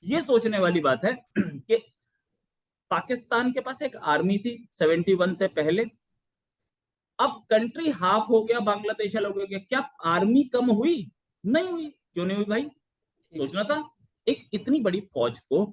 ये सोचने वाली बात है कि पाकिस्तान के पास एक आर्मी थी 71 से पहले, अब कंट्री हाफ हो गया, बांग्लादेश अलग हो गया, क्या आर्मी कम हुई? नहीं हुई। क्यों नहीं हुई भाई? सोचना था। एक इतनी बड़ी फौज को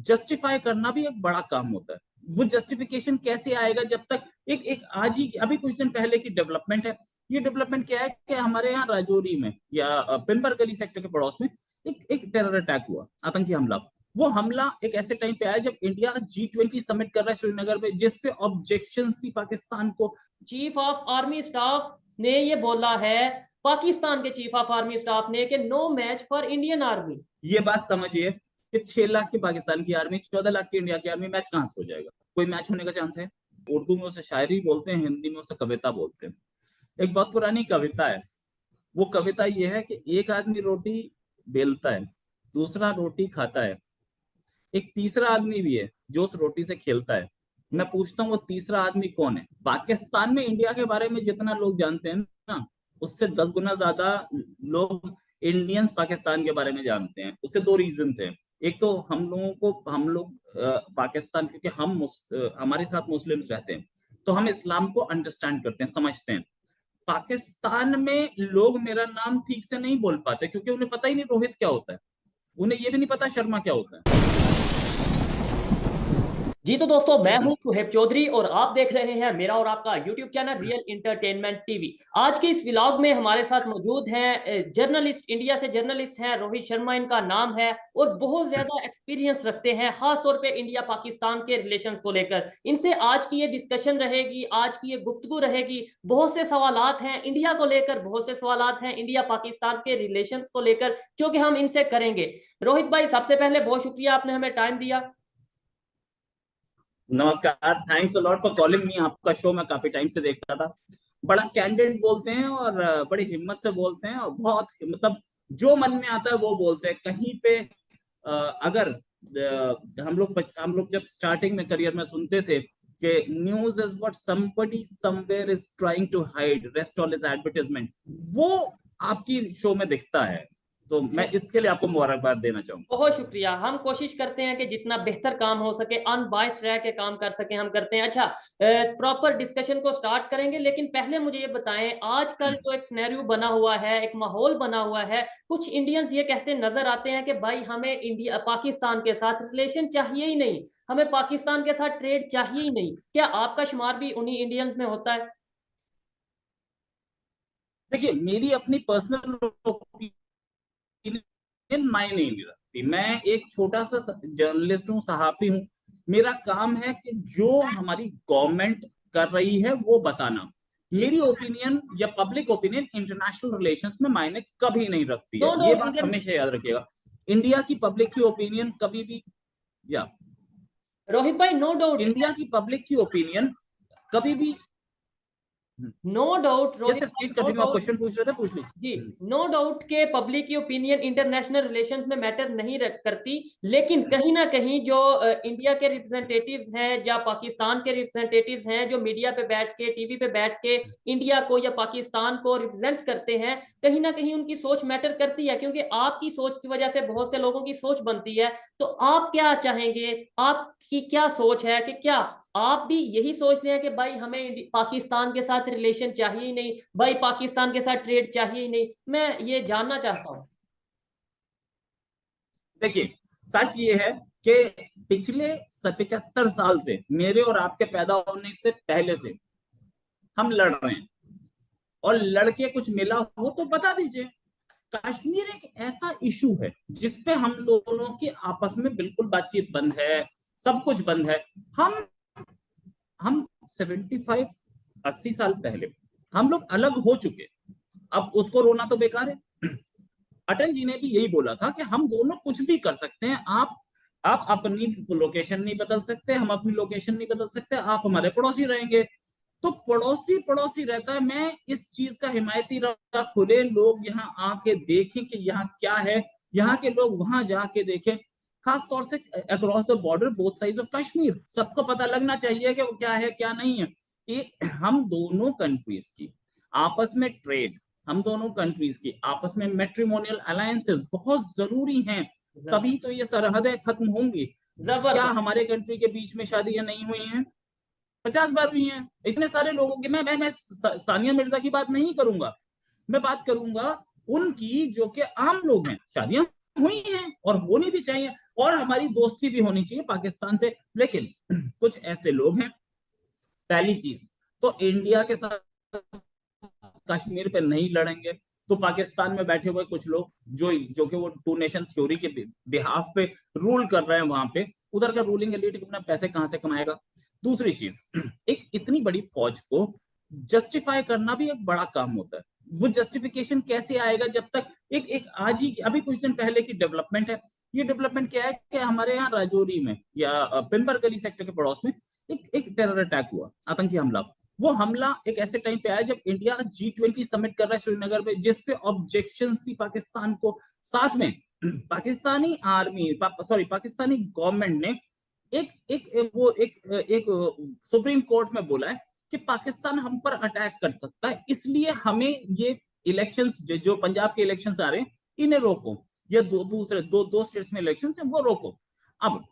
जस्टिफाई करना भी एक बड़ा काम होता है। वो जस्टिफिकेशन कैसे आएगा जब तक एक एक आज ही अभी कुछ दिन पहले की डेवलपमेंट है। ये डेवलपमेंट क्या है कि हमारे यहाँ राजौरी में या पिंबर गली सेक्टर के पड़ोस में एक टेरर अटैक हुआ, आतंकी हमला। वो हमला एक ऐसे टाइम पे आया जब इंडिया G20 समिट कर रहा है श्रीनगर में, जिसपे ऑब्जेक्शन थी पाकिस्तान को। चीफ ऑफ आर्मी स्टाफ ने ये बोला है, पाकिस्तान के चीफ ऑफ आर्मी स्टाफ ने, कि no match for Indian army. ये बात समझिए कि 6 लाख की पाकिस्तान की आर्मी, 14 लाख की इंडिया की आर्मी, मैच कहां से हो जाएगा? कोई मैच होने का चांस है? उर्दू में उसे शायरी बोलते हैं, हिंदी में उसे कविता बोलते हैं। एक बहुत पुरानी कविता है। वो कविता ये है कि एक आदमी रोटी बेलता है, दूसरा रोटी खाता है, एक तीसरा आदमी भी है जो उस रोटी से खेलता है। मैं पूछता हूँ वो तीसरा आदमी कौन है? पाकिस्तान में इंडिया के बारे में जितना लोग जानते हैं ना, उससे 10 गुना ज्यादा लोग इंडियंस पाकिस्तान के बारे में जानते हैं। उसके दो रीजन हैं। एक तो हम लोग पाकिस्तान, क्योंकि हमारे साथ मुस्लिम्स रहते हैं, तो हम इस्लाम को अंडरस्टैंड करते हैं, समझते हैं। पाकिस्तान में लोग मेरा नाम ठीक से नहीं बोल पाते क्योंकि उन्हें पता ही नहीं रोहित क्या होता है। उन्हें ये भी नहीं पता शर्मा क्या होता है। जी तो दोस्तों, मैं हूं सुहेब चौधरी और आप देख रहे हैं मेरा और आपका YouTube channel real entertainment TV. आज के इस व्लॉग में हमारे साथ मौजूद हैं जर्नलिस्ट, इंडिया से जर्नलिस्ट हैं, रोहित शर्मा इनका नाम है, और बहुत ज्यादा एक्सपीरियंस रखते हैं खास तौर पे इंडिया पाकिस्तान के रिलेशंस को लेकर। इनसे आज की ये डिस्कशन रहेगी, आज की ये गुफ्तगू रहेगी। बहुत से सवालात हैं इंडिया को लेकर, बहुत से सवालात हैं इंडिया पाकिस्तान के रिलेशंस को लेकर, जो कि हम इनसे करेंगे। रोहित भाई, सबसे पहले बहुत शुक्रिया, आपने हमें टाइम दिया। नमस्कार, thanks a lot for calling me. आपका शो मैं काफी टाइम से देख रहा था। बड़ा कैंडिडेट बोलते हैं और बड़ी हिम्मत से बोलते हैं, और बहुत मतलब जो मन में आता है वो बोलते हैं। कहीं पे अगर हम लोग जब स्टार्टिंग में करियर में सुनते थे कि news is what somebody somewhere is trying to hide, rest all is advertisement, वो आपकी शो में दिखता है। तो मैं इसके लिए आपको मुबारकबाद देना चाहूंगा। बहुत शुक्रिया। हम कोशिश करते हैं कि जितना बेहतर काम हो सके, अनबायस्ड रह के काम कर सके, हम करते हैं। अच्छा, प्रॉपर डिस्कशन को स्टार्ट करेंगे, लेकिन पहले मुझे ये बताएं, आजकल जो एक सिनेरियो बना हुआ है, एक माहौल बना हुआ है, कुछ इंडियंस ये कहते नजर आते हैं कि भाई हमें इंडिया पाकिस्तान के साथ रिलेशन चाहिए ही नहीं, हमें पाकिस्तान के साथ ट्रेड चाहिए ही नहीं। क्या आपका शुमार भी उन्हीं इंडियंस में होता है? देखिए, मेरी अपनी पर्सनल मायने नहीं रखती। मैं एक छोटा सा जर्नलिस्ट हूँ, सहाफी हूँ। मेरा काम है कि जो हमारी गवर्नमेंट कर रही है वो बताना। मेरी ओपिनियन या पब्लिक ओपिनियन इंटरनेशनल रिलेशंस में मायने कभी नहीं रखती नो है, ये डाउट बात इंडियन। हमेशा याद रखिएगा। इंडिया की पब्लिक की ओपिनियन कभी भी, या रोहित भाई, नो डाउट। इंडिया की पब्लिक की ओपिनियन कभी भी। No doubt yes Rohit yes, भाई, प्लीज नो कंटिन्यू। आप डाउट। क्वेश्चन पूछ रहे थे, पूछ जी, लीजिए। नो डाउट के पब्लिक की ओपिनियन इंटरनेशनल रिलेशंस में मैटर नहीं करती, लेकिन कहीं ना कहीं जो इंडिया के रिप्रेजेंटेटिव हैं या पाकिस्तान के रिप्रेजेंटेटिव हैं, जो मीडिया पे बैठ के, टीवी पे बैठ के इंडिया को या पाकिस्तान को रिप्रेजेंट करते हैं, कहीं ना कहीं उनकी सोच मैटर करती है, क्योंकि आपकी सोच की वजह से बहुत से लोगों की सोच बनती है। तो आप क्या चाहेंगे, आपकी क्या सोच है, कि क्या आप भी यही सोचते हैं कि भाई हमें पाकिस्तान के साथ रिलेशन चाहिए ही नहीं, भाई पाकिस्तान के साथ ट्रेड चाहिए ही नहीं? मैं ये जानना चाहता हूँ। देखिए, सच ये है कि पिछले 75 साल से, मेरे और आपके पैदा होने से पहले से हम लड़ रहे हैं, और लड़के कुछ मिला हो तो बता दीजिए। कश्मीर एक ऐसा इशू है जिसपे हम दोनों की आपस में बिल्कुल बातचीत बंद है, सब कुछ बंद है। हम हम 75 80 साल पहले हम लोग अलग हो चुके। अब उसको रोना तो बेकार है। अटल जी ने भी यही बोला था कि हम दोनों कुछ भी कर सकते हैं। आप अपनी लोकेशन नहीं बदल सकते, हम अपनी लोकेशन नहीं बदल सकते, आप हमारे पड़ोसी रहेंगे। तो पड़ोसी पड़ोसी रहता है। मैं इस चीज का हिमायती रहा, खुले लोग यहाँ आके देखें कि यहाँ क्या है, यहाँ के लोग वहां जाके देखें। खास तौर से across the border, both sides of Kashmir, सबको पता लगना चाहिए कि वो क्या है क्या नहीं है। कि हम दोनों कंट्रीज की आपस में ट्रेड, हम दोनों कंट्रीज की आपस में मैट्रिमोनियल अलायंसेस बहुत जरूरी हैं। तभी तो ये सरहदें खत्म होंगी। क्या जबरदस्त। हमारे कंट्री के बीच में शादियां नहीं हुई हैं? 50 बार हुई हैं। इतने सारे लोगों की मैं सानिया मिर्जा की बात नहीं करूंगा, मैं बात करूंगा उनकी जो कि आम लोग हैं। शादियां हुई हैं और होनी भी चाहिए, और हमारी दोस्ती भी होनी चाहिए पाकिस्तान से। लेकिन कुछ ऐसे लोग हैं, पहली चीज तो इंडिया के साथ कश्मीर पे नहीं लड़ेंगे, तो पाकिस्तान में बैठे हुए कुछ लोग जो जो कि वो टू नेशन थ्योरी के बिहाफ पे रूल कर रहे हैं वहां पे, उधर का रूलिंग एलिट अपना पैसे कहां से कमाएगा? दूसरी चीज, एक इतनी बड़ी फौज को जस्टिफाई करना भी एक बड़ा काम होता है। वो जस्टिफिकेशन कैसे आएगा जब तक एक एक आज ही अभी कुछ दिन पहले की डेवलपमेंट है। ये डेवलपमेंट क्या है कि हमारे यहाँ राजौरी में या पिंबर गली सेक्टर के पड़ोस में एक टेरर अटैक हुआ, आतंकी हमला। वो हमला एक ऐसे टाइम पे आया जब इंडिया G20 समिट कर रहा है श्रीनगर में, जिसपे ऑब्जेक्शन थी पाकिस्तान को। साथ में Pakistani army sorry Pakistani government ने एक एक वो एक सुप्रीम कोर्ट में बोला है कि पाकिस्तान हम पर अटैक कर सकता है, इसलिए हमें ये इलेक्शंस जो पंजाब के इलेक्शंस आ रहे हैं इन्हें रोको, या दूसरे दो स्टेट्स में इलेक्शंस है वो रोको। अब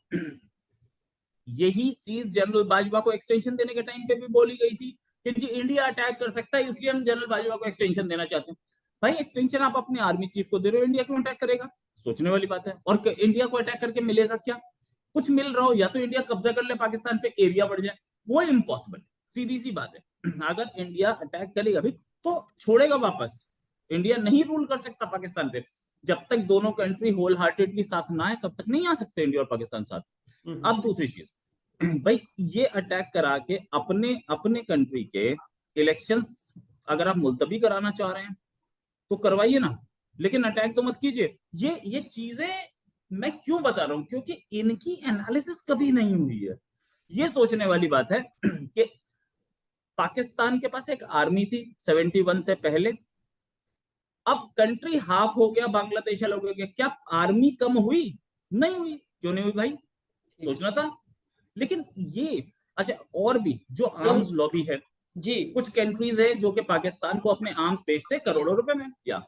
यही चीज जनरल बाजवा को एक्सटेंशन देने के टाइम पे भी बोली गई थी कि जी इंडिया अटैक कर सकता है, इसलिए हम जनरल बाजवा को एक्सटेंशन देना चाहते हैं। भाई एक्सटेंशन आप अपने आर्मी चीफ को दे रहे हो, इंडिया क्यों अटैक करेगा? सोचने वाली बात है। और इंडिया को अटैक करके मिलेगा क्या? कुछ मिल रहा हो, या तो इंडिया कब्जा कर ले पाकिस्तान पे, एरिया बढ़ जाए, वो इम्पॉसिबल, सीधी सी बात है। अगर इंडिया अटैक करेगा भी तो छोड़ेगा वापस, इंडिया नहीं रूल कर सकता पाकिस्तान पे। जब तक दोनों कंट्री होल हार्टेडली साथ ना आए तब तक नहीं आ सकते इंडिया और पाकिस्तान साथ। अब दूसरी चीज, भाई ये अटैक करा के अपने अपने कंट्री के इलेक्शंस अगर आप मुलतवी कराना चाह रहे हैं तो करवाइए ना, लेकिन अटैक तो मत कीजिए। ये चीजें मैं क्यों बता रहा हूं, क्योंकि इनकी एनालिसिस कभी नहीं हुई है। ये सोचने वाली बात है कि पाकिस्तान के पास एक आर्मी थी 71 से पहले, अब कंट्री हाफ हो गया, बांग्लादेश अलग हो गया, क्या आर्मी कम हुई? नहीं हुई। क्यों नहीं हुई भाई? सोचना था। लेकिन ये अच्छा, और भी जो आर्म्स लॉबी है, जी कुछ कंट्रीज है जो कि पाकिस्तान को अपने आर्म्स बेचते करोड़ों रुपए में। या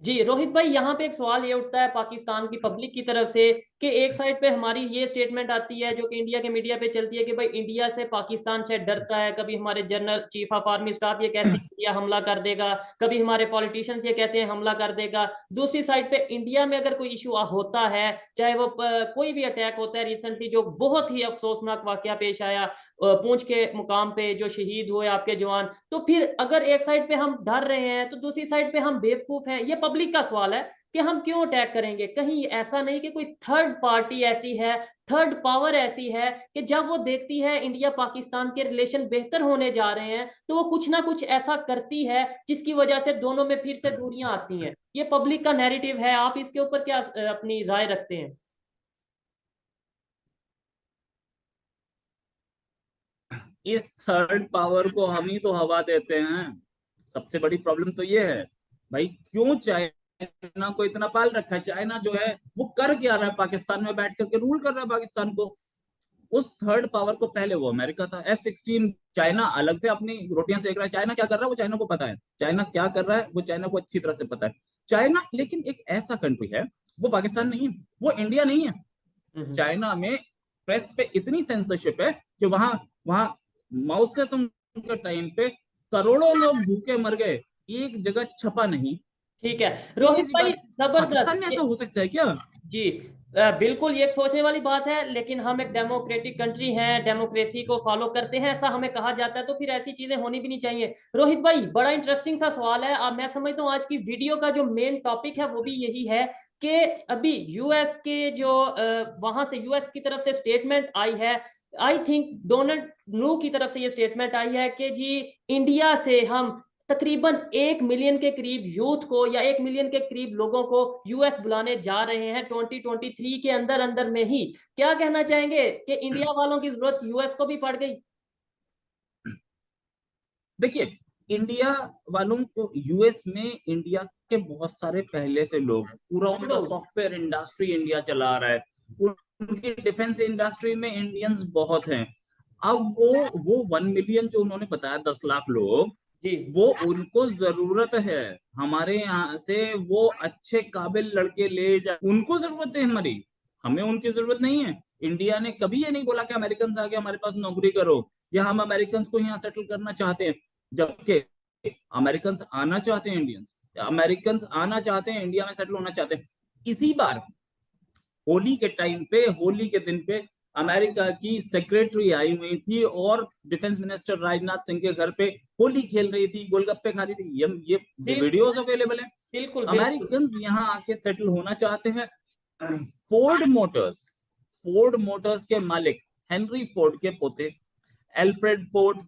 जी रोहित भाई, यहाँ पे एक सवाल ये उठता है पाकिस्तान की पब्लिक की तरफ से कि एक साइड पे हमारी ये स्टेटमेंट आती है जो कि इंडिया के मीडिया पे चलती है कि भाई इंडिया से पाकिस्तान से डरता है। कभी हमारे general chief of army staff ये कहते हैं इंडिया हमला कर देगा, कभी हमारे पॉलिटिशियंस ये कहते हैं हमला कर देगा। दूसरी साइड पे इंडिया में अगर कोई इशू होता है, चाहे वो कोई भी अटैक होता है, रिसेंटली जो बहुत ही अफसोसनाक वाकया पेश आया पूंछ के मुकाम पे जो शहीद हुए आपके जवान, तो फिर अगर एक साइड पे हम डर रहे हैं तो दूसरी साइड पे हम बेवकूफ हैं। ये पब्लिक का सवाल है कि हम क्यों अटैक करेंगे। कहीं ऐसा नहीं कि कोई थर्ड पार्टी ऐसी है, थर्ड पावर ऐसी है कि जब वो देखती है इंडिया पाकिस्तान के रिलेशन बेहतर होने जा रहे हैं तो वो कुछ ना कुछ ऐसा करती है जिसकी वजह से दोनों में फिर से दूरियां आती हैं। ये पब्लिक का नैरेटिव है, आप इसके ऊपर क्या अपनी राय रखते हैं? इस थर्ड पावर को हम ही तो हवा देते हैं। सबसे बड़ी प्रॉब्लम तो ये है भाई, क्यों चाइना को इतना पाल रखा है? चाइना जो है वो कर क्या रहा है? पाकिस्तान में बैठ करके रूल कर रहा है पाकिस्तान को। उस थर्ड पावर को पहले वो अमेरिका था, F-16। चाइना अलग से अपनी रोटियां सेक रहा है। चाइना क्या कर रहा है वो चाइना को पता है, चाइना क्या कर रहा है वो चाइना को अच्छी तरह से पता है। चाइना लेकिन एक ऐसा कंट्री है, वो पाकिस्तान नहीं है, वो इंडिया नहीं है। चाइना में प्रेस पे इतनी सेंसरशिप है कि वहां वहां माओ से तुम के टाइम पे करोड़ों लोग भूखे मर गए, एक जगह छपा नहीं। ठीक है सीधी रोहित सी भाई, बात, पाकिस्तान में जबरदस्त। ऐसा हो सकता है क्या? जी बिल्कुल ये एक सोचने वाली बात है, लेकिन हम एक डेमोक्रेटिक कंट्री हैं, डेमोक्रेसी को फॉलो करते हैं, ऐसा हमें कहा जाता है, तो फिर ऐसी चीजें होनी भी नहीं चाहिए। रोहित भाई, बड़ा इंटरेस्टिंग सा सवाल है। अब मैं समझता हूँ आज की वीडियो का जो मेन टॉपिक है वो भी यही है कि अभी यूएस के जो वहां से यूएस की तरफ से स्टेटमेंट आई है, आई थिंक डोनाल्ड न्यू की तरफ से ये स्टेटमेंट आई है कि जी इंडिया से हम तकरीबन 1 मिलियन के करीब यूथ को या 1 मिलियन के करीब लोगों को यूएस बुलाने जा रहे हैं 2023 के अंदर अंदर में ही। क्या कहना चाहेंगे कि इंडिया वालों की जरूरत यूएस को भी पड़ गई? देखिए, इंडिया वालों को यूएस में इंडिया के बहुत सारे पहले से लोग, पूरा उनका सॉफ्टवेयर इंडस्ट्री इंडिया चला रहा है, उनकी डिफेंस इंडस्ट्री में इंडियंस बहुत हैं। अब वो 1 मिलियन जो उन्होंने बताया, 10 लाख लोग, जी वो उनको जरूरत है हमारे यहाँ से, वो अच्छे काबिल लड़के ले जा, उनको जरूरत है हमारी, हमें उनकी जरूरत नहीं है। इंडिया ने कभी ये नहीं बोला कि अमेरिकन आके हमारे पास नौकरी करो, या हम अमेरिकन को यहाँ सेटल करना चाहते हैं, जबकि अमेरिकन आना चाहते हैं, इंडियंस अमेरिकन आना चाहते हैं, इंडिया में सेटल होना चाहते हैं। इसी बार होली के टाइम पे, होली के दिन पे अमेरिका की सेक्रेटरी आई हुई थी और डिफेंस मिनिस्टर राजनाथ सिंह के घर पे होली खेल रही थी, गोलगप्पे खा रही थी। ये बिल्कुल वीडियोस अवेलेबल है। बिल्कुल बिल्कुल। अमेरिकन यहाँ आके सेटल होना चाहते हैं। फोर्ड मोटर्स, फोर्ड मोटर्स के मालिक हेनरी फोर्ड के पोते एल्फ्रेड फोर्ड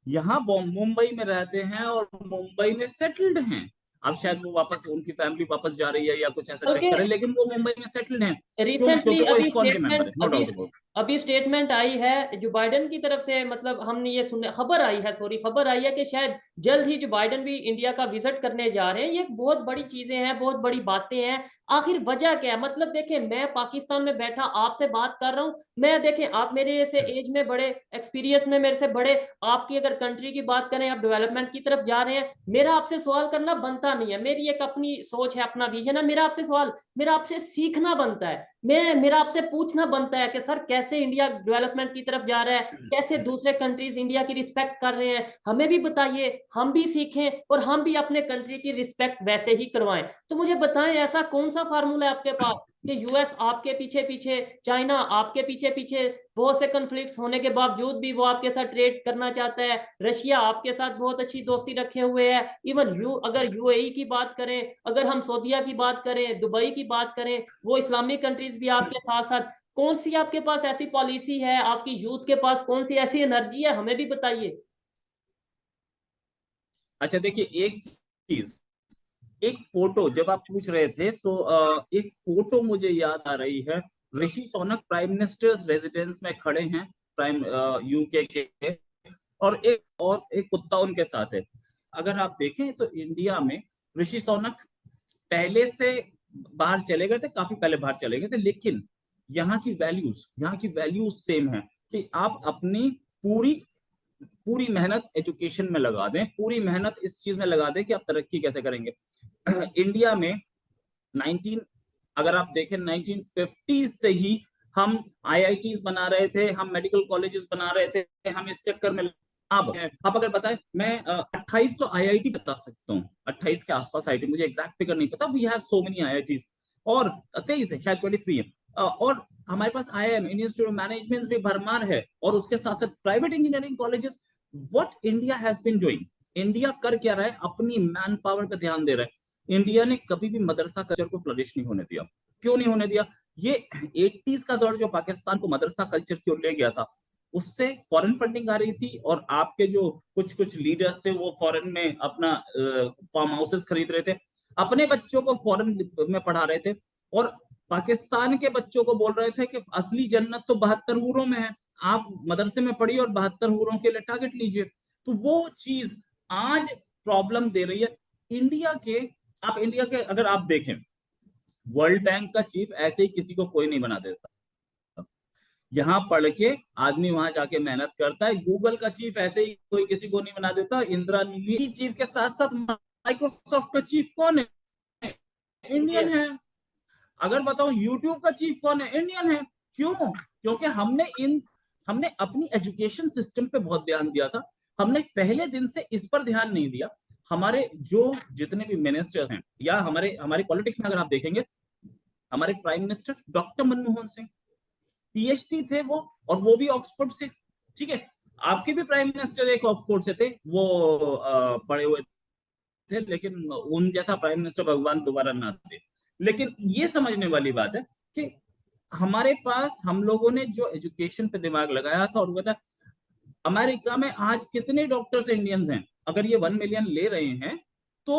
यहाँ मुंबई में रहते हैं और मुंबई में सेटल्ड हैं। अब शायद वो वापस, उनकी फैमिली वापस जा रही है या कुछ ऐसा बल्कि चक्कर है, लेकिन वो मुंबई में सेटल्ड हैं। क्यों? रिसेंटली क्योंकि वो अभी इस्कॉन के मेंबर स्टेटमेंट है, नो डाउट अबाउट। अभी स्टेटमेंट आई है जो बाइडेन की तरफ से, मतलब हमने ये सुनने, खबर आई है, सॉरी खबर आई है कि शायद जल्द ही जो बाइडेन भी इंडिया का विजिट करने जा रहे हैं। ये बहुत बड़ी चीजें हैं, बहुत बड़ी बातें हैं। आखिर वजह क्या है? मतलब देखें, मैं पाकिस्तान में बैठा आपसे बात कर रहा हूँ, मैं देखें आप मेरे से एज में बड़े, एक्सपीरियंस में मेरे से बड़े, आपकी अगर कंट्री की बात करें, आप डेवलपमेंट की तरफ जा रहे हैं, मेरा आपसे सवाल करना बनता नहीं है। मेरी एक अपनी सोच है, अपना विजन है, मेरा आपसे सवाल, मेरा आपसे सीखना बनता है। मेरा आपसे पूछना बनता है कि सर कैसे इंडिया डेवलपमेंट की तरफ जा रहा है, कैसे दूसरे कंट्रीज इंडिया की रिस्पेक्ट कर रहे हैं, हमें भी बताइए, हम भी सीखें और हम भी अपने कंट्री की रिस्पेक्ट वैसे ही करवाएं। तो मुझे बताएं, ऐसा कौन सा फार्मूला है आपके पास कि यूएस आपके पीछे पीछे, चाइना आपके पीछे पीछे, बहुत से कन्फ्लिक्ट्स होने के बावजूद भी वो आपके साथ ट्रेड करना चाहता है, रशिया आपके साथ बहुत अच्छी दोस्ती रखे हुए है, इवन अगर यूएई की बात करें, अगर हम सऊदीया की बात करें, दुबई की बात करें, वो इस्लामिक कंट्रीज भी आपके साथ साथ, कौन सी आपके पास ऐसी पॉलिसी है, आपकी यूथ के पास कौन सी ऐसी एनर्जी है, हमें भी बताइए। अच्छा देखिए, एक चीज, एक फोटो जब आप पूछ रहे थे तो एक फोटो मुझे याद आ रही है। ऋषि सोनक प्राइम मिनिस्टर्स रेजिडेंस में खड़े हैं, प्राइम यूके के, और एक कुत्ता उनके साथ है। अगर आप देखें तो इंडिया में ऋषि सोनक पहले से बाहर चले गए थे, काफी पहले बाहर चले गए थे, लेकिन यहाँ की वैल्यूज सेम है कि आप अपनी पूरी पूरी मेहनत एजुकेशन में लगा दें, पूरी मेहनत इस चीज में लगा दें कि आप तरक्की कैसे करेंगे। इंडिया में 19 अगर आप देखें 1950 से ही हम आईआईटीज बना रहे थे, हम मेडिकल कॉलेजेस बना रहे थे, हम इस चक्कर में। अब आप अगर बताएं, मैं 28 तो आईआईटी बता सकता हूँ, 28 के आसपास आईआईटी, मुझे एग्जैक्ट फिगर नहीं पता, we have so many IITs. और 23 है शायद, 23 है। और हमारे पास IIM, Indian Institute of Management भी भरमार है, और उसके साथ साथ private engineering colleges. What India has been doing, India कर क्या रहा है? अपनी मैन पावर पे ध्यान दे रहा है। इंडिया ने कभी भी मदरसा कल्चर को फ्लरिश नहीं होने दिया। क्यों नहीं होने दिया? ये 80s का दौर जो पाकिस्तान को मदरसा कल्चर क्यों ले गया था, उससे फॉरेन फंडिंग आ रही थी, और आपके जो कुछ कुछ लीडर्स थे वो फॉरेन में अपना फार्म हाउसेस खरीद रहे थे, अपने बच्चों को फॉरेन में पढ़ा रहे थे, और पाकिस्तान के बच्चों को बोल रहे थे कि असली जन्नत तो 72 हूरों में है, आप मदरसे में पढ़िए और 72 हूरों के लिए टारगेट लीजिए। तो वो चीज आज प्रॉब्लम दे रही है इंडिया के। आप इंडिया के अगर आप देखें, वर्ल्ड बैंक का चीफ ऐसे ही किसी को कोई नहीं बना देता, यहाँ पढ़ के आदमी वहां जाके मेहनत करता है। गूगल का चीफ ऐसे ही कोई किसी को नहीं बना देता। इंदिरा न्यूई चीफ के साथ साथ माइक्रोसॉफ्ट का चीफ कौन है? इंडियन है। अगर बताओ यूट्यूब का चीफ कौन है? इंडियन है। क्यों? क्योंकि हमने अपनी एजुकेशन सिस्टम पे बहुत ध्यान दिया था, हमने पहले दिन से इस पर ध्यान नहीं दिया। हमारे जो जितने भी मिनिस्टर्स हैं, या हमारे हमारे पॉलिटिक्स में अगर आप देखेंगे, हमारे prime minister doctor Manmohan Singh PhD थे वो, और वो भी ऑक्सफोर्ड से। ठीक है, आपके भी प्राइम मिनिस्टर एक ऑक्सफोर्ड से थे, वो पढ़े हुए थे, लेकिन उन जैसा प्राइम मिनिस्टर भगवान दोबारा ना दे। लेकिन ये समझने वाली बात है कि हमारे पास, हम लोगों ने जो एजुकेशन पे दिमाग लगाया था, और वो था, अमेरिका में आज कितने डॉक्टर्स इंडियंस हैं? अगर ये 1 मिलियन ले रहे हैं तो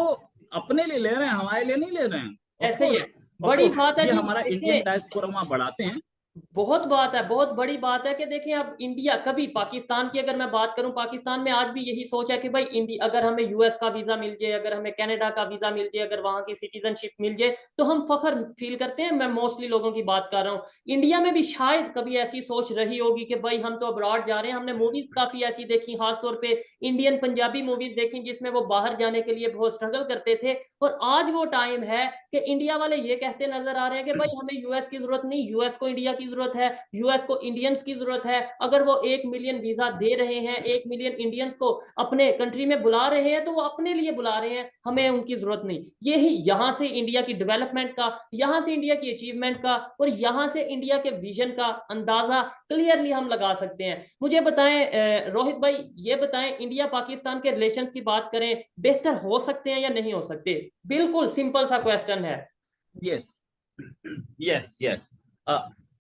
अपने लिए ले रहे हैं, हमारे लिए नहीं ले रहे हैं। ऑफ ऐसे ही है, कोर्स, ऑफ बड़ी कोर्स बात है ये जी। हमारा इंडियन देखिए, डायस्पोरा वहां बढ़ाते हैं, बहुत बात है, बहुत बड़ी बात है कि देखें अब इंडिया, कभी पाकिस्तान की अगर मैं बात करूं, पाकिस्तान में आज भी यही सोच है कि भाई इंडिया, अगर हमें यूएस का वीजा मिल जाए, अगर हमें कनाडा का वीजा मिल जाए, अगर वहां की सिटीजनशिप मिल जाए तो हम फख्र फील करते हैं। मैं मोस्टली लोगों की बात कर रहा हूँ। इंडिया में भी शायद कभी ऐसी सोच रही होगी कि भाई हम तो अब्रॉड जा रहे हैं। हमने मूवीज काफी ऐसी देखी, खासतौर पर इंडियन पंजाबी मूवीज देखी, जिसमें वो बाहर जाने के लिए बहुत स्ट्रगल करते थे। और आज वो टाइम है कि इंडिया वाले ये कहते नजर आ रहे हैं कि भाई हमें यूएस की जरूरत नहीं, यूएस को इंडिया की जरूरत है, यूएस को इंडियंस की जरूरत है। अगर वो 1 मिलियन वीजा दे रहे हैं, 1 मिलियन इंडियंस को अपने कंट्री में बुला रहे हैं, तो वो अपने लिए बुला रहे हैं, हमें उनकी जरूरत नहीं। यही यहाँ से इंडिया की डेवलपमेंट का, यहाँ से इंडिया की अचीवमेंट का और यहाँ से इंडिया के विजन का अंदाजा क्लियरली हम लगा सकते हैं। मुझे बताएं रोहित भाई, ये बताएं, इंडिया पाकिस्तान के रिलेशंस की बात करें, बेहतर हो सकते हैं या नहीं हो सकते? बिल्कुल सिंपल सा क्वेश्चन है। Yes yes yes.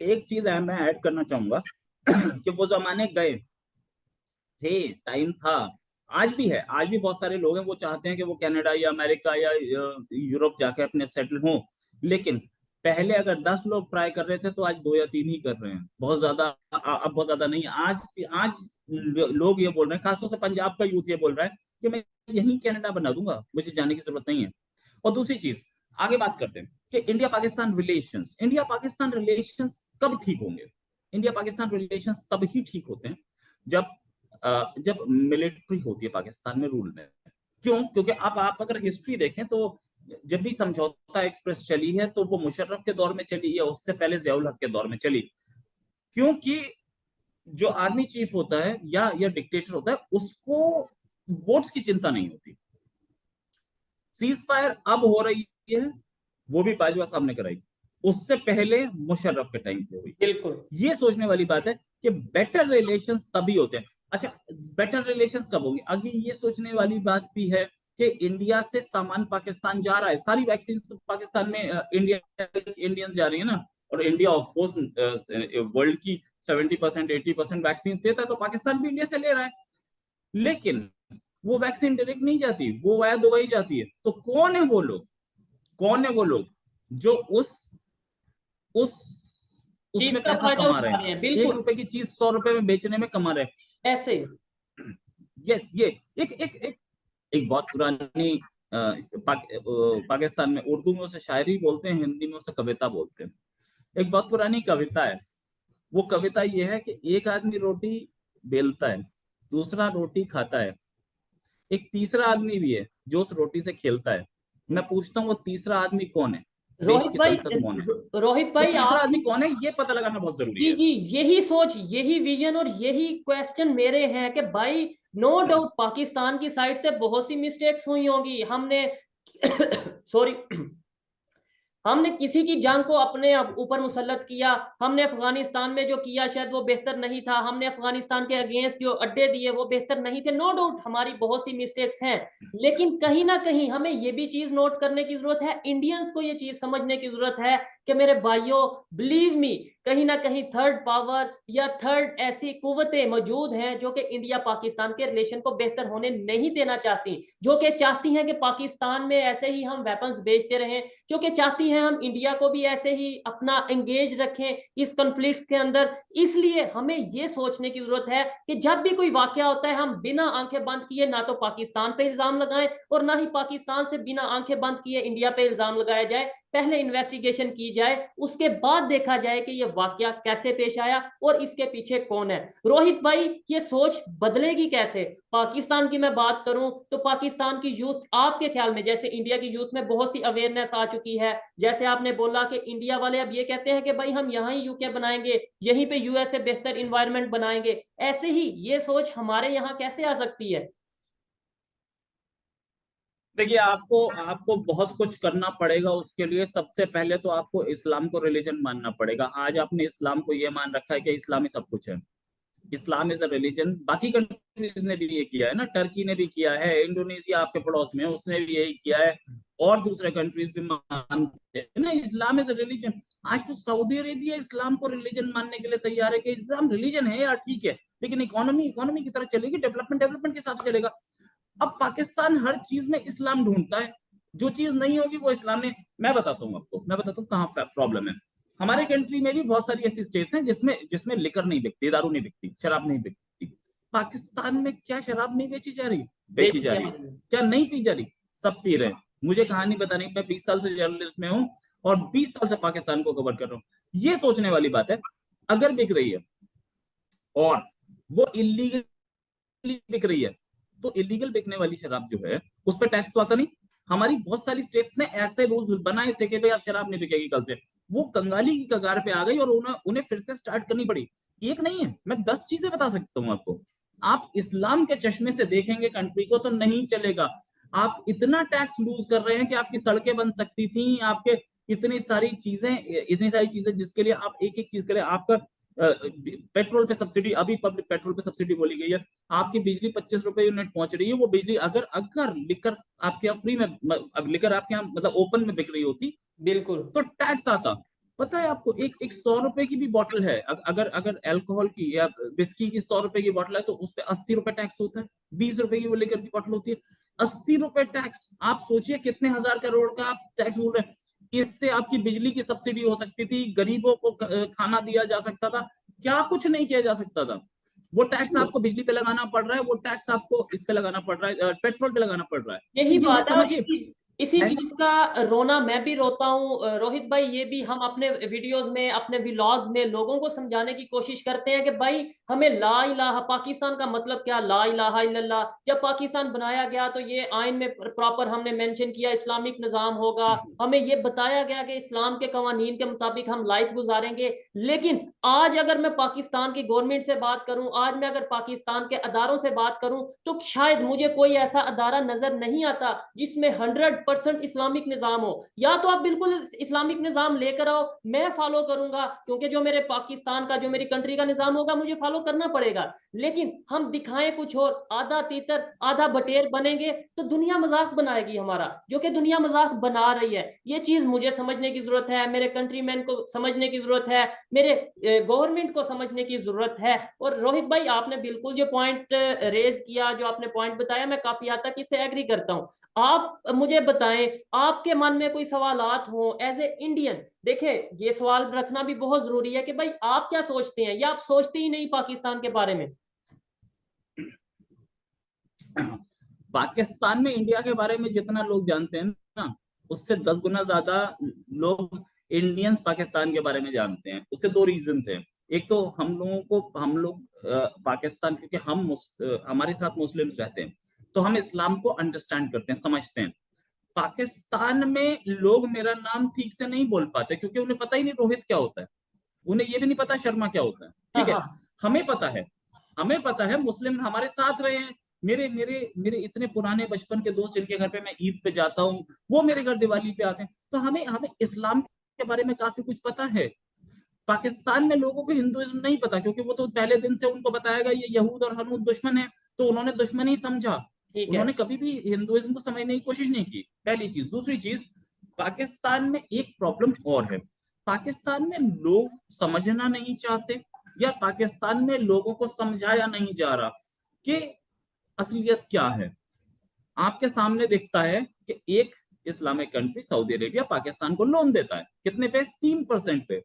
एक चीज है मैं ऐड करना चाहूंगा कि वो जमाने गए थे, टाइम था, आज भी है, आज भी बहुत सारे लोग हैं वो चाहते हैं कि वो कनाडा या अमेरिका या यूरोप जाके अपने सेटल हों। लेकिन पहले अगर 10 लोग ट्राई कर रहे थे तो आज 2 या 3 ही कर रहे हैं, बहुत ज्यादा अब बहुत ज्यादा नहीं। आज लोग ये बोल रहे हैं, खासतौर से पंजाब का यूथ ये बोल रहा है कि मैं यहीं कनाडा बना दूंगा, मुझे जाने की जरूरत नहीं है। और दूसरी चीज, आगे बात करते हैं कि इंडिया पाकिस्तान रिलेशंस कब ठीक होंगे। इंडिया पाकिस्तान रिलेशंस तब ही ठीक होते हैं जब जब मिलिट्री होती है पाकिस्तान में रूल में। क्यों? क्योंकि आप अगर हिस्ट्री देखें तो जब भी समझौता एक्सप्रेस चली है तो वो मुशर्रफ के दौर में चली है, उससे पहले जियाउल हक के दौर में चली। क्योंकि जो आर्मी चीफ होता है या डिक्टेटर होता है, उसको वोट्स की चिंता नहीं होती। सीज फायर अब हो रही है, वो भी बाजवा साहब ने कराई, उससे पहले मुशर्रफ के टाइम पे हुई। बिल्कुल, ये सोचने वाली बात है कि बेटर रिलेशंस तभी होते हैं। अच्छा, बेटर रिलेशंस कब होंगे? आगे ये सोचने वाली बात भी है कि इंडिया से सामान पाकिस्तान जा रहा है, सारी वैक्सीन तो पाकिस्तान में इंडियंस जा रही है ना। और इंडिया ऑफ कोर्स वर्ल्ड की 70% 80% वैक्सीन देता है, तो पाकिस्तान भी इंडिया से ले रहा है। लेकिन वो वैक्सीन डायरेक्ट नहीं जाती, वो वाया दुबई जाती है। तो कौन है वो लोग जो उस चीज उसमें का पैसा फायदा कमा रहे उठा रहे हैं? हैं, 1 रुपए बिल्कुल की चीज 100 रुपए में बेचने में कमा रहे ऐसे ही। हैं। यस, ये एक बहुत पुरानी पाकिस्तान में उर्दू में उसे शायरी बोलते हैं, हिंदी में उसे कविता बोलते हैं। एक बहुत पुरानी कविता है। वो कविता ये है कि एक आदमी रोटी बेलता है, दूसरा रोटी खाता है, एक तीसरा आदमी भी है जो उस रोटी से खेलता है। मैं पूछता हूँ वो तीसरा आदमी कौन है? देश रोहित की भाई, संसद कौन है? रोहित वो भाई तीसरा आप, आदमी कौन है ये पता लगाना बहुत जरूरी जी है। जी, यही सोच, यही विजन और यही क्वेश्चन मेरे हैं कि भाई नो डाउट पाकिस्तान की साइड से बहुत सी मिस्टेक्स हुई होंगी। हमने सॉरी, हमने किसी की जंग को अपने ऊपर मुसल्लत किया, हमने अफगानिस्तान में जो किया शायद वो बेहतर नहीं था, हमने अफगानिस्तान के अगेंस्ट जो अड्डे दिए वो बेहतर नहीं थे। नो डाउट हमारी बहुत सी मिस्टेक्स हैं, लेकिन कहीं ना कहीं हमें ये भी चीज नोट करने की जरूरत है, इंडियंस को ये चीज समझने की जरूरत है कि मेरे भाइयों, बिलीव मी, कहीं ना कहीं थर्ड पावर या थर्ड ऐसी कुव्वतें मौजूद हैं जो कि इंडिया पाकिस्तान के रिलेशन को बेहतर होने नहीं देना चाहती, जो कि चाहती हैं कि पाकिस्तान में ऐसे ही हम वेपन्स बेचते रहें, क्योंकि चाहती हैं हम इंडिया को भी ऐसे ही अपना एंगेज रखें इस कॉन्फ्लिक्ट के अंदर। इसलिए हमें यह सोचने की जरूरत है कि जब भी कोई वाकया होता है, हम बिना आंखें बंद किए ना तो पाकिस्तान पे इल्जाम लगाएं और ना ही पाकिस्तान से बिना आंखें बंद किए इंडिया पे इल्जाम लगाया जाए। पहले इन्वेस्टिगेशन की जाए, उसके बाद देखा जाए कि यह वाकया कैसे पेश आया और इसके पीछे कौन है। रोहित भाई, ये सोच बदलेगी कैसे? पाकिस्तान की मैं बात करूं तो पाकिस्तान की यूथ आपके ख्याल में, जैसे इंडिया की यूथ में बहुत सी अवेयरनेस आ चुकी है, जैसे आपने बोला कि इंडिया वाले अब ये कहते हैं कि भाई हम यहाँ ही यूके बनाएंगे, यहीं पे यूएस से बेहतर इन्वायरमेंट बनाएंगे, ऐसे ही ये सोच हमारे यहाँ कैसे आ सकती है? देखिए, आपको आपको बहुत कुछ करना पड़ेगा उसके लिए। सबसे पहले तो आपको इस्लाम को रिलीजन मानना पड़ेगा। आज आपने इस्लाम को ये मान रखा है कि इस्लाम ही सब कुछ है, इस्लाम इज अ रिलीजन। बाकी कंट्रीज ने भी ये किया है ना, टर्की ने भी किया है, इंडोनेशिया आपके पड़ोस में है उसने भी यही किया है, और दूसरे कंट्रीज भी मानते हैं ना इस्लाम इज अ रिलीजन। आज तो सऊदी अरेबिया इस्लाम को रिलीजन मानने के लिए तैयार है कि इस्लाम रिलीजन है यार, ठीक है, लेकिन इकोनॉमी इकोनॉमी की तरह चलेगी, डेवलपमेंट डेवलपमेंट के साथ चलेगा। अब पाकिस्तान हर चीज में इस्लाम ढूंढता है, जो चीज नहीं होगी वो इस्लाम ने। मैं बताता हूँ आपको, मैं बताता हूँ कहाँ प्रॉब्लम है। हमारे कंट्री में भी बहुत सारी ऐसी स्टेट्स हैं जिसमें जिसमें लिकर नहीं बिकती, दारू नहीं बिकती, शराब नहीं बिकती। पाकिस्तान में क्या शराब नहीं बेची जा रही? बेची बेची जा जा रही है। रही है। क्या नहीं पी जा रही? सब पी रहे हैं। मुझे कहानी बताने, मैं 20 साल से जर्नलिस्ट में हूँ और 20 साल से पाकिस्तान को कवर कर रहा हूँ। ये सोचने वाली बात है, अगर बिक रही है और वो इलीगली बिक रही है, तो इलीगल बिकने वाली शराब जो है उस पर टैक्स तो आता नहीं। हमारी बहुत सारी स्टेट्स ने ऐसे रूल्स बनाए थे कि भाई अब शराब नहीं बिकेगी कल से। वो कंगाली की कगार पे आ गई और उन्हें फिर से स्टार्ट करनी पड़ी। एक नहीं है, मैं 10 चीजें बता सकता हूँ आपको। आप इस्लाम के चश्मे से देखेंगे कंट्री को तो नहीं चलेगा। आप इतना टैक्स लूज कर रहे हैं कि आपकी सड़कें बन सकती थी, आपके इतनी सारी चीजें जिसके लिए आप एक एक चीज करें। आपका पेट्रोल पे सब्सिडी, अभी पब्लिक पेट्रोल पे सब्सिडी बोली गई है। आपकी बिजली 25 रुपए यूनिट पहुंच रही है। वो बिजली अगर अगर लिकर आपके यहाँ फ्री में, अब लिकर आपके यहाँ मतलब ओपन में बिक रही होती बिल्कुल। तो टैक्स आता। पता है आपको, एक एक 100 रुपए की भी बोतल है, अगर अगर अल्कोहल की या विस्की की 100 रुपए की बोतल है तो उस पर 80 रुपए टैक्स होता है। 20 रुपए की वो लेकर की बोतल होती है, 80 रुपए टैक्स। आप सोचिए कितने हजार करोड़ का आप टैक्स बोल रहे हैं। इससे आपकी बिजली की सब्सिडी हो सकती थी, गरीबों को खाना दिया जा सकता था, क्या कुछ नहीं किया जा सकता था। वो टैक्स आपको बिजली पे लगाना पड़ रहा है, वो टैक्स आपको इस पे लगाना पड़ रहा है, पेट्रोल पे लगाना पड़ रहा है। यही ये बात है, और समझिए। इसी चीज का रोना मैं भी रोता हूँ रोहित भाई। ये भी हम अपने वीडियोस में, अपने व्लॉग्स में लोगों को समझाने की कोशिश करते हैं कि भाई हमें ला इलाहा, पाकिस्तान का मतलब क्या, ला इलाहा इल्लल्लाह। जब पाकिस्तान बनाया गया तो ये आइन में प्रॉपर हमने मेंशन किया इस्लामिक निजाम होगा, हमें ये बताया गया कि इस्लाम के कवानीन के मुताबिक हम लाइफ गुजारेंगे। लेकिन आज अगर मैं पाकिस्तान की गवर्नमेंट से बात करूं, आज मैं अगर पाकिस्तान के अदारों से बात करूं, तो शायद मुझे कोई ऐसा अदारा नजर नहीं आता जिसमें 100% इस्लामिक निजाम हो। या तो आप बिल्कुल इस्लामिक निजाम लेकर आओ, मैं फॉलो करूंगा, क्योंकि जो मेरे पाकिस्तान का, जो मेरी कंट्री का निजाम होगा मुझे फॉलो करना पड़ेगा। लेकिन हम दिखाएं कुछ और, आधा तीतर आधा बटेर बनेंगे तो दुनिया मजाक बनाएगी हमारा, जो कि दुनिया मजाक बना रही है। ये चीज मुझे समझने की जरूरत है, मेरे कंट्रीमैन को समझने की जरूरत है, मेरे गवर्नमेंट को समझने की जरूरत है। और रोहित भाई आपने बिल्कुल जो पॉइंट रेज किया, जो आपने पॉइंट बताया, मैं काफी हद तक इससे एग्री करता हूं। आप मुझे बताएं, आपके मन में कोई सवालात हो एज ए इंडियन। देखें, ये सवाल रखना भी बहुत जरूरी है कि भाई आप क्या सोचते हैं, या आप सोचते ही नहीं पाकिस्तान के बारे में। पाकिस्तान में इंडिया के बारे में जितना लोग जानते हैं ना, उससे 10 गुना ज्यादा लोग इंडियंस पाकिस्तान के बारे में जानते हैं। उसके दो रीजन हैं। एक तो हम लोग पाकिस्तान, क्योंकि हमारे साथ मुस्लिम्स रहते हैं तो हम इस्लाम को अंडरस्टैंड करते हैं, समझते हैं। पाकिस्तान में लोग मेरा नाम ठीक से नहीं बोल पाते क्योंकि उन्हें पता ही नहीं रोहित क्या होता है। उन्हें ये भी नहीं पता शर्मा क्या होता है। हाँ ठीक है, हाँ। हमें पता है। हमें पता है, मुस्लिम हमारे साथ रहे हैं। मेरे मेरे मेरे इतने पुराने बचपन के दोस्त जिनके घर पे मैं ईद पे जाता हूँ, वो मेरे घर दिवाली पे आते हैं, तो हमें हमें इस्लाम के बारे में काफी कुछ पता है। पाकिस्तान में लोगों को हिंदुइज्म नहीं पता क्योंकि वो तो पहले दिन से उनको बताया गया ये यहूद और हनूद दुश्मन है, तो उन्होंने दुश्मन ही समझा। ठीक है। उन्होंने कभी भी हिंदुइज्म को समझने की कोशिश नहीं की, पहली चीज। दूसरी चीज, पाकिस्तान में एक प्रॉब्लम और है। पाकिस्तान में लोग समझना नहीं चाहते, या पाकिस्तान में लोगों को समझाया नहीं जा रहा कि असलियत क्या है। आपके सामने दिखता है कि एक Islamic country Saudi Arabia Pakistan को लोन देता है, कितने पे? 3% पे,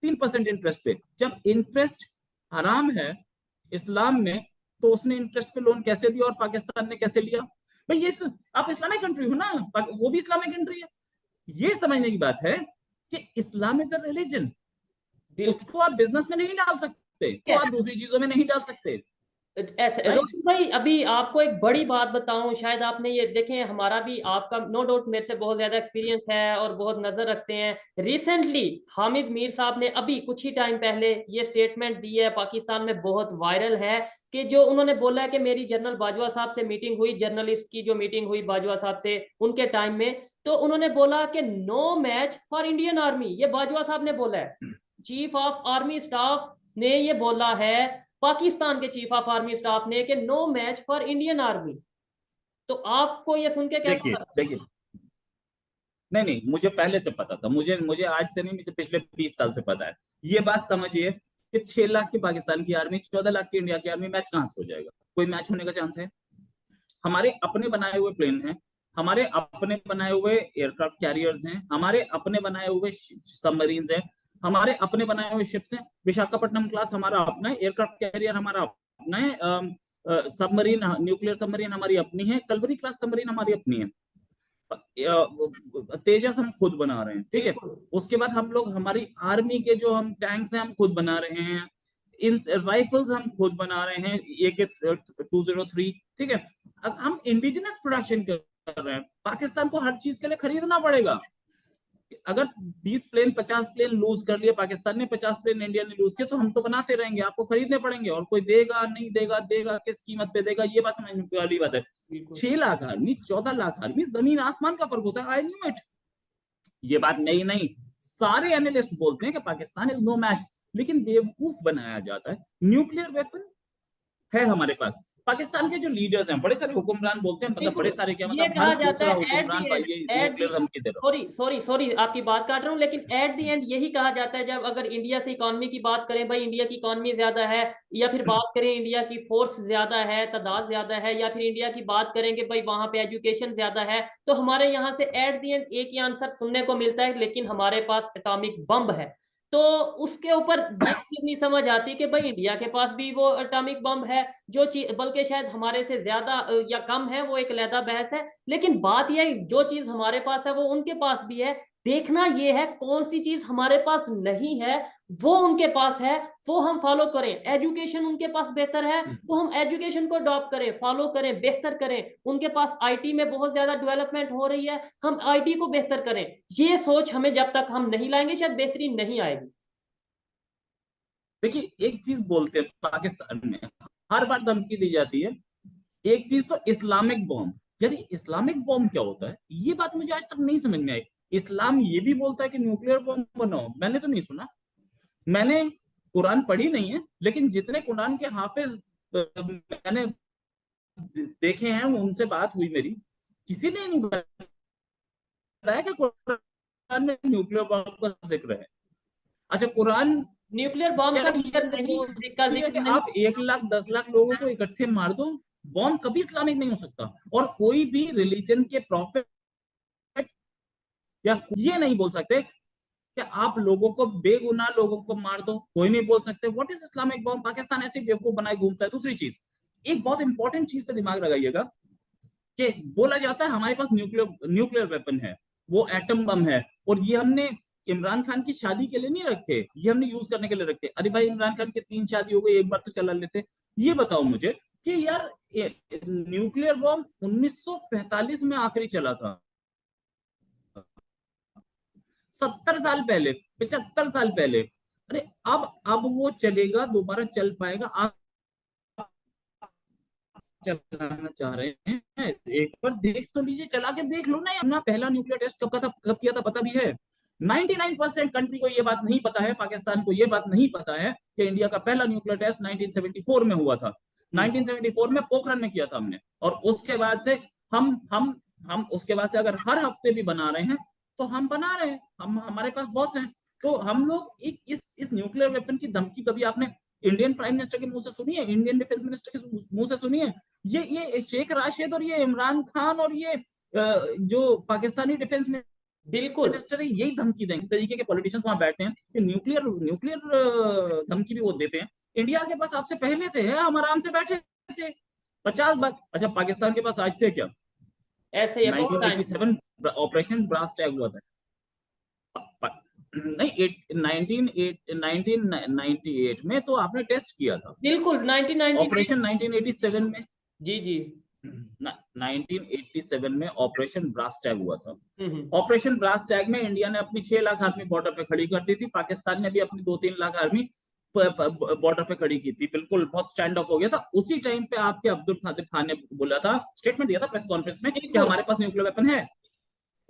3% इंटरेस्ट पे। जब इंटरेस्ट हराम है इस्लाम में, तो उसने इंटरेस्ट पे लोन कैसे दिया और पाकिस्तान ने कैसे लिया? भाई ये आप इस्लामिक कंट्री हो ना, वो भी इस्लामिक कंट्री है। ये समझने की बात है कि इस्लाम इज अ रिलीजन। बिल्कुल। उसको आप बिजनेस में नहीं डाल सकते, तो आप दूसरी चीजों में नहीं डाल सकते। ऐसे राइट। रोशन भाई, अभी आपको एक बड़ी बात बताऊं, शायद आपने ये देखें, हमारा भी आपका नो डाउट मेरे से बहुत ज्यादा एक्सपीरियंस है और बहुत नजर रखते हैं। रिसेंटली हामिद मीर साहब ने अभी कुछ ही टाइम पहले ये स्टेटमेंट दी है, पाकिस्तान में बहुत वायरल है, कि जो उन्होंने बोला है कि मेरी जनरल बाजवा साहब से मीटिंग हुई, जर्नलिस्ट की जो मीटिंग हुई बाजवा साहब से उनके टाइम में, तो उन्होंने बोला कि no match for Indian army. ये बाजवा साहब ने बोला है, चीफ ऑफ आर्मी स्टाफ ने ये बोला है, पाकिस्तान के चीफ ऑफ आर्मी स्टाफ ने, कि no match for Indian army. तो आपको ये सुन के कैसा देखिए लगा? देखिए, नहीं नहीं, मुझे पहले से पता था। मुझे मुझे आज से नहीं, मुझे पिछले 20 साल से पता है। ये बात समझिए कि 6 लाख की पाकिस्तान की आर्मी, 14 लाख की इंडिया की आर्मी, मैच कहां से हो जाएगा? कोई मैच होने का चांस है? हमारे अपने बनाए हुए प्लेन हैं, हमारे अपने बनाए हुए एयरक्राफ्ट कैरियर्स हैं, हमारे अपने बनाए हुए सबमरीन्स हैं। हमारे अपने बनाए हुए शिप्स हैं, विशाखापट्टनम क्लास हमारा अपना है, एयरक्राफ्ट कैरियर हमारा अपना है, सबमरीन न्यूक्लियर सबमरीन हमारी अपनी है, कलवरी क्लास सबमरीन हमारी अपनी है, तेजस हम खुद बना रहे हैं, ठीक है। बिल्कुल उसके बाद हम लोग हमारी आर्मी के जो हम टैंक्स हैं हम खुद बना रहे हैं, इन राइफल्स हम खुद बना रहे हैं, AK-203, ठीक है। अब हम इंडिजिनस प्रोडक्शन कर रहे हैं, पाकिस्तान को हर चीज के लिए खरीदना पड़ेगा। अगर 20 प्लेन 50 प्लेन लूज कर लिए पाकिस्तान ने, 50 प्लेन इंडिया ने लूज किया, तो हम तो बनाते रहेंगे, आपको खरीदने पड़ेंगे, और कोई देगा नहीं देगा, देगा किस कीमत पे देगा, ये बात समझ वाली बात है। बिल्कुल 6 लाख आर्मी 14 लाख आर्मी, जमीन आसमान का फर्क होता है, आई न्यू इट। ये बात नई नहीं, सारे एनालिस्ट बोलते हैं कि पाकिस्तान इज नो मैच, लेकिन बेवकूफ बनाया जाता है। न्यूक्लियर वेपन है हमारे पास, पाकिस्तान के जो लीडर्स हैं, बड़े सारे हुक्मरान बोलते हैं, मतलब बड़े बिल्कुल सारे क्या, ये मतलब हर कहा जाता दूसरा है एट दी हुक्मरान एंड, भाई ये एट दी न्यूक्लियर धमकी दे रहा सॉरी सॉरी सॉरी आपकी बात काट रहा हूँ, लेकिन एट दी एंड यही कहा जाता है, जब अगर इंडिया से इकोनॉमी की बात करें, भाई इंडिया की इकोनॉमी ज्यादा है, या फिर बात करें इंडिया की फोर्स ज्यादा है, तादाद ज्यादा है, या फिर इंडिया की बात करेंगे भाई वहां पे एजुकेशन ज्यादा है, तो हमारे यहाँ से एट दी एंड एक ही आंसर सुनने को मिलता है, लेकिन हमारे पास एटॉमिक बम है। तो उसके ऊपर ये चीज नहीं समझ आती कि भाई इंडिया के पास भी वो एटॉमिक बम है, जो चीज बल्कि शायद हमारे से ज्यादा या कम है, वो एक अलग बहस है, लेकिन बात यह है जो चीज हमारे पास है वो उनके पास भी है। देखना यह है कौन सी चीज हमारे पास नहीं है वो उनके पास है, वो हम फॉलो करें। एजुकेशन उनके पास बेहतर है तो हम एजुकेशन को अडॉप्ट करें, फॉलो करें, बेहतर करें। उनके पास आईटी में बहुत ज्यादा डेवलपमेंट हो रही है, हम आईटी को बेहतर करें। ये सोच हमें जब तक हम नहीं लाएंगे शायद बेहतरी नहीं आएगी। देखिए एक चीज बोलते हैं पाकिस्तान में, हर बार धमकी दी जाती है, एक चीज तो इस्लामिक बॉम्ब। यार इस्लामिक बॉम्ब क्या होता है, ये बात मुझे आज तक नहीं समझ में आई। इस्लाम ये भी बोलता है कि न्यूक्लियर बॉम्ब बनाओ, मैंने तो नहीं सुना। मैंने कुरान पढ़ी नहीं है, लेकिन जितने कुरान के हाफिज मैंने देखे हैं, उनसे बात हुई मेरी, किसी ने नहीं बताया कि कुरान में न्यूक्लियर बॉम्ब का जिक्र है। अच्छा कुरान, न्यूक्लियर बॉम्ब का चलो ये जिक्र तो नहीं, का बोलती है जिक्र कि नहीं। आप 1 लाख 10 लाख लोगों को इकट्ठे मार दो, बॉम्ब कभी इस्लामिक नहीं हो सकता। और कोई भी रिलीजन के प्रॉफिट या ये नहीं बोल सकते कि आप लोगों को, बेगुनाह लोगों को मार दो, कोई नहीं बोल सकते। What is Islamic bomb? Pakistan ऐसे बेवकूफ बनाए घूमता है। दूसरी चीज, एक बहुत इंपॉर्टेंट चीज पे दिमाग लगाइएगा, कि बोला जाता है हमारे पास न्यूक्लियर न्यूक्लियर वेपन है, वो एटम बम है, और ये हमने इमरान खान की शादी के लिए नहीं रखे, ये हमने यूज करने के लिए रखे। अरे भाई इमरान खान की 3 शादी हो गई, एक बार तो चला लेते। ये बताओ मुझे कि यार न्यूक्लियर बॉम्ब 1945 में आखिरी चला था, 70 साल पहले, 75 साल पहले। अरे अब वो चलेगा, दोबारा चल पाएगा? आप चलाना चाह रहे हैं, एक बार देख तो लीजिए, चला के देख लो ना। अपना पहला न्यूक्लियर टेस्ट कब किया था पता भी है? 99% कंट्री को ये बात नहीं पता है, पाकिस्तान को ये बात नहीं पता है कि इंडिया का पहला न्यूक्लियर टेस्ट 1974 में हुआ था। 1974 में पोखरण में किया था हमने, और उसके बाद से हम उसके बाद से अगर हर हफ्ते भी बना रहे हैं, तो हम बना रहे हैं, हम हमारे पास बहुत से हैं। तो हम लोग इस न्यूक्लियर वेपन की धमकी कभी आपने इंडियन प्राइम मिनिस्टर के मुंह से सुनी है, इंडियन डिफेंस मिनिस्टर के मुंह से सुनी है? ये शेख राशिद और ये इमरान खान और ये जो पाकिस्तानी डिफेंस बिल्कुल मिनिस्टर है, यही धमकी देंगे। इस तरीके के पॉलिटिशियंस वहां बैठते हैं कि न्यूक्लियर न्यूक्लियर धमकी भी वो देते हैं। इंडिया के पास आपसे पहले से है, हम आराम से बैठे थे 50 बार। अच्छा पाकिस्तान के पास आज से क्या, ऐसे ही है बहुत टाइम से। 1987 ऑपरेशन ब्रास टैग हुआ था। नहीं 1998 में तो आपने टेस्ट किया था, बिल्कुल 1998। ऑपरेशन 1987 में, जी जी। 1987 में ऑपरेशन ब्रास टैग हुआ था। हम्म। ऑपरेशन ब्रास टैग में इंडिया ने अपनी 6 लाख आर्मी बॉर्डर पे खड़ी कर दी थी, पाकिस्तान ने भी अपनी 2-3 लाख आर्मी बॉर्डर पे खड़ी की थी। बिल्कुल बहुत स्टैंड ऑफ हो गया था। उसी टाइम पे आपके अब्दुल कादिर खान ने बोला था, स्टेटमेंट दिया था प्रेस कॉन्फ्रेंस में, कि बिल्कुल हमारे पास न्यूक्लियर वेपन है।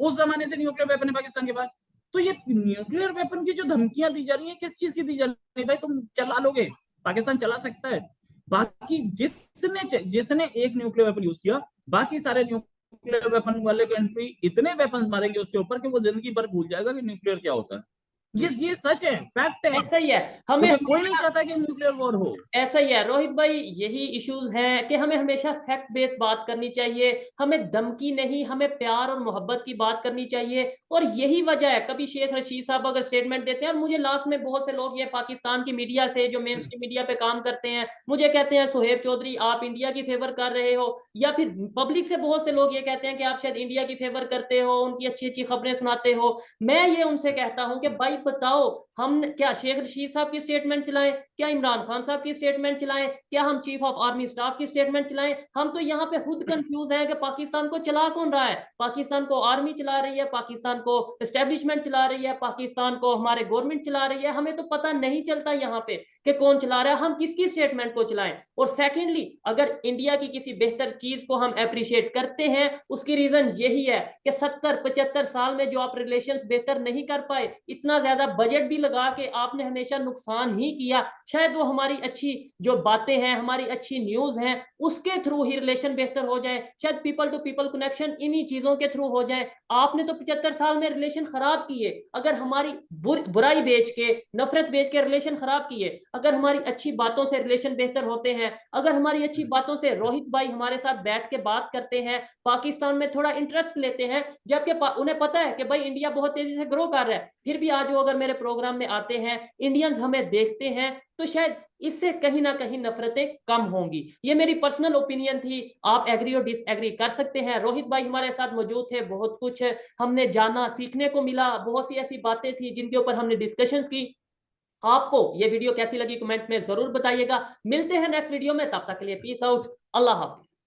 उस जमाने से न्यूक्लियर वेपन है पाकिस्तान के पास। तो ये न्यूक्लियर वेपन की जो धमकियां दी जा रही है, किस चीज की दी जा रही है? भाई तुम चला लोगे, पाकिस्तान चला सकता है। बाकी जिसने एक न्यूक्लियर वेपन यूज किया, बाकी सारे न्यूक्लियर वेपन वाले कंट्री इतने वेपन्स मारेंगे उसके ऊपर कि वो जिंदगी भर भूल जाएगा कि न्यूक्लियर क्या होता है। ये सच है, फैक्ट है। ऐसा ही है, हमें क्योंकि कोई नहीं हमेशा चाहता कि न्यूक्लियर वॉर हो। ऐसा ही है रोहित भाई, यही इश्यूज हैं कि हमें हमेशा फैक्ट बेस्ड बात करनी चाहिए, हमें धमकी नहीं, हमें प्यार और मोहब्बत की बात करनी चाहिए। और यही वजह है, कभी शेख रशीद साहब अगर स्टेटमेंट देते हैं, और मुझे लास्ट में बहुत से लोग ये पाकिस्तान की मीडिया से, जो मेन स्ट्रीम मीडिया पे काम करते हैं, मुझे कहते हैं सुहेब चौधरी आप इंडिया की फेवर कर रहे हो, या फिर पब्लिक से बहुत से लोग ये कहते हैं कि आप शायद इंडिया की फेवर करते हो, उनकी अच्छी अच्छी खबरें सुनाते हो। मैं ये उनसे कहता हूं कि भाई बताओ, हम क्या शेख रशीद साहब की स्टेटमेंट चलाएं, क्या इमरान खान साहब की स्टेटमेंट चलाएं, क्या हम चीफ ऑफ आर्मी स्टाफ की स्टेटमेंट चलाएं? हम तो यहाँ पे खुद कंफ्यूज हैं कि पाकिस्तान को चला कौन रहा है। पाकिस्तान को आर्मी चला रही है, पाकिस्तान को एस्टेब्लिशमेंट चला रही है, पाकिस्तान को हमारे गवर्नमेंट चला रही है, हमें तो पता नहीं चलता यहाँ पे कि कौन चला रहा है, हम किसकी स्टेटमेंट को चलाएं। और सेकेंडली, अगर इंडिया की किसी बेहतर चीज को हम अप्रिशिएट करते हैं, उसकी रीजन यही है कि 70-75 साल में जो आप रिलेशंस बेहतर नहीं कर पाए, इतना ज्यादा बजट भी लगा के आपने हमेशा नुकसान ही किया। शायद वो हमारी अच्छी जो बातें हैं, हमारी अच्छी न्यूज हैं, उसके थ्रू ही रिलेशन बेहतर हो जाए, शायद पीपल टू पीपल कनेक्शन इन्हीं चीजों के थ्रू हो जाए। आपने तो 75 साल में रिलेशन खराब किए, अगर हमारी बुराई बेच के, नफरत बेच के रिलेशन खराब किए। अगर हमारी अच्छी बातों से रिलेशन बेहतर होते हैं, अगर हमारी अच्छी बातों से रोहित भाई हमारे साथ बैठ के बात करते हैं, पाकिस्तान में थोड़ा इंटरेस्ट लेते हैं, जबकि उन्हें पता है कि भाई इंडिया बहुत तेजी से ग्रो कर रहा है, फिर भी आज वो अगर मेरे प्रोग्राम में आते हैं, इंडियंस हमें देखते हैं, तो शायद इससे कहीं ना कहीं नफरतें कम होंगी। ये मेरी पर्सनल ओपिनियन थी, आप एग्री और डिसएग्री कर सकते हैं। रोहित भाई हमारे साथ मौजूद थे, बहुत कुछ हमने जाना, सीखने को मिला, बहुत सी ऐसी बातें थी जिनके ऊपर हमने डिस्कशंस की। आपको ये वीडियो कैसी लगी कमेंट में जरूर बताइएगा। मिलते हैं नेक्स्ट वीडियो में, तब तक के लिए पीस आउट, अल्लाह हाफिज।